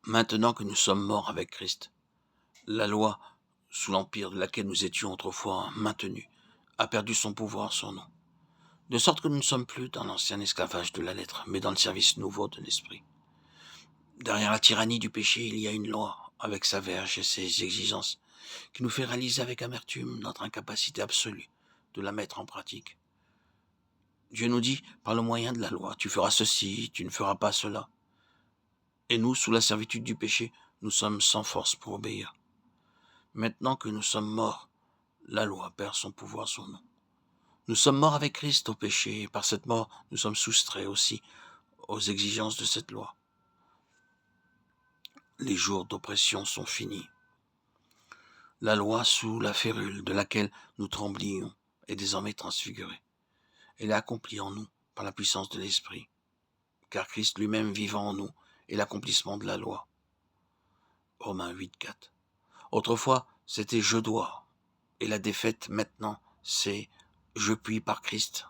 Maintenant que nous sommes morts avec Christ, la loi, sous l'empire de laquelle nous étions autrefois maintenus, a perdu son pouvoir sur nous, de sorte que nous ne sommes plus dans l'ancien esclavage de la lettre, mais dans le service nouveau de l'esprit. Derrière la tyrannie du péché, il y a une loi, avec sa verge et ses exigences, qui nous fait réaliser avec amertume notre incapacité absolue de la mettre en pratique. Dieu nous dit, par le moyen de la loi, tu feras ceci, tu ne feras pas cela. Et nous, sous la servitude du péché, nous sommes sans force pour obéir. Maintenant que nous sommes morts, la loi perd son pouvoir sur nous. Nous sommes morts avec Christ au péché, et par cette mort, nous sommes soustraits aussi aux exigences de cette loi. Les jours d'oppression sont finis. La loi sous la férule de laquelle nous tremblions est désormais transfigurée. Elle est accomplie en nous par la puissance de l'Esprit, car Christ lui-même vivant en nous est l'accomplissement de la loi. Romains 8, 4. Autrefois, c'était je dois, et la défaite maintenant, c'est je puis par Christ.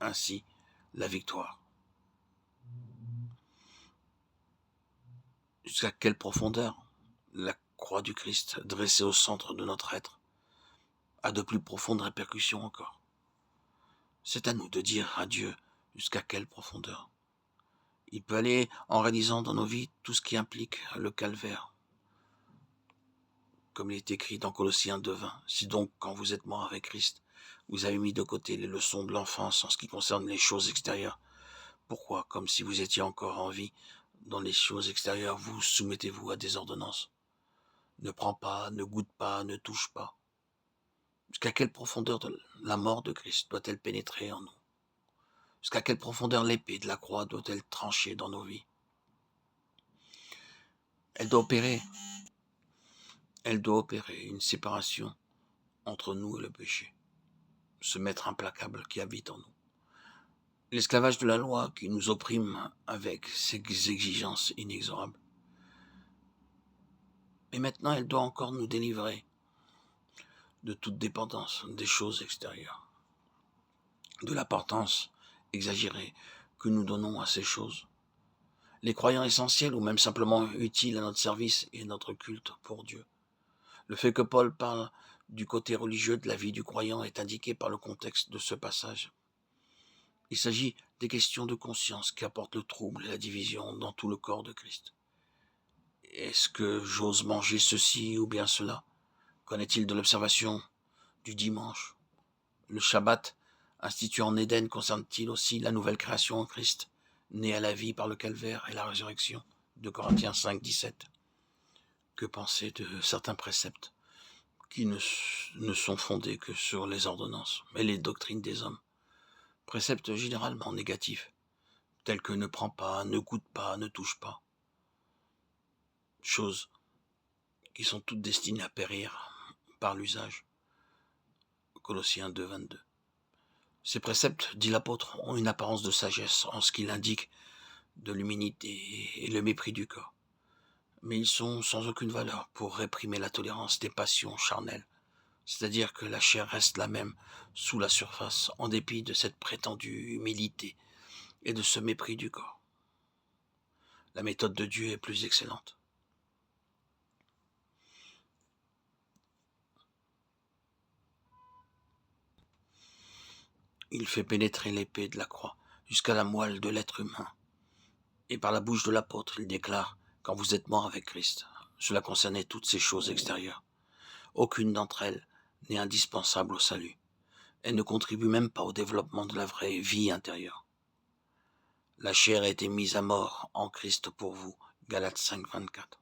Ainsi, la victoire. Jusqu'à quelle profondeur la croix du Christ, dressée au centre de notre être, a de plus profondes répercussions encore. C'est à nous de dire à Dieu jusqu'à quelle profondeur. Il peut aller en réalisant dans nos vies tout ce qui implique le calvaire. Comme il est écrit dans Colossiens 2:20, si donc quand vous êtes mort avec Christ, vous avez mis de côté les leçons de l'enfance en ce qui concerne les choses extérieures. Pourquoi, comme si vous étiez encore en vie, dans les choses extérieures, vous soumettez-vous à des ordonnances? Ne prends pas, ne goûte pas, ne touche pas. Jusqu'à quelle profondeur la mort de Christ doit-elle pénétrer en nous? Jusqu'à quelle profondeur l'épée de la croix doit-elle trancher dans nos vies? Elle doit opérer une séparation entre nous et le péché, ce maître implacable qui habite en nous. L'esclavage de la loi qui nous opprime avec ses exigences inexorables. Et maintenant, elle doit encore nous délivrer de toute dépendance des choses extérieures, de l'importance exagérée que nous donnons à ces choses. Les croyants essentiels ou même simplement utiles à notre service et à notre culte pour Dieu. Le fait que Paul parle du côté religieux de la vie du croyant est indiqué par le contexte de ce passage. Il s'agit des questions de conscience qui apportent le trouble et la division dans tout le corps de Christ. Est-ce que j'ose manger ceci ou bien cela? Qu'en est-il de l'observation du dimanche? Le Shabbat, institué en Éden, concerne-t-il aussi la nouvelle création en Christ, née à la vie par le calvaire et la résurrection? De Corinthiens 5, 17. Que penser de certains préceptes qui ne sont fondés que sur les ordonnances, mais les doctrines des hommes? Préceptes généralement négatifs, tels que ne prends pas, ne goûte pas, ne touche pas. Choses qui sont toutes destinées à périr par l'usage. Colossiens 2, 22. Ces préceptes, dit l'apôtre, ont une apparence de sagesse en ce qu'ils indiquent de l'humilité et le mépris du corps. Mais ils sont sans aucune valeur pour réprimer la tolérance des passions charnelles. C'est-à-dire que la chair reste la même sous la surface, en dépit de cette prétendue humilité et de ce mépris du corps. La méthode de Dieu est plus excellente. Il fait pénétrer l'épée de la croix jusqu'à la moelle de l'être humain. Et par la bouche de l'apôtre, il déclare, quand vous êtes mort avec Christ, cela concernait toutes ces choses extérieures. Aucune d'entre elles n'est indispensable au salut. Elle ne contribue même pas au développement de la vraie vie intérieure. La chair a été mise à mort en Christ pour vous. Galates 5, 24.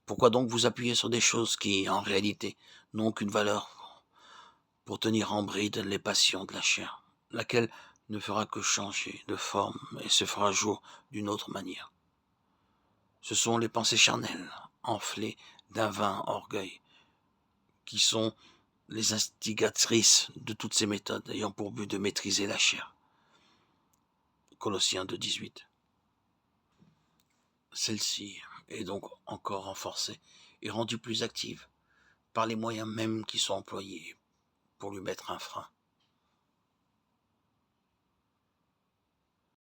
Pourquoi donc vous appuyer sur des choses qui, en réalité, n'ont aucune valeur pour tenir en bride les passions de la chair, laquelle ne fera que changer de forme et se fera jour d'une autre manière? Ce sont les pensées charnelles, enflées d'un vain orgueil, qui sont les instigatrices de toutes ces méthodes ayant pour but de maîtriser la chair. Colossiens 2, 18. Celle-ci est donc encore renforcée et rendue plus active par les moyens mêmes qui sont employés pour lui mettre un frein.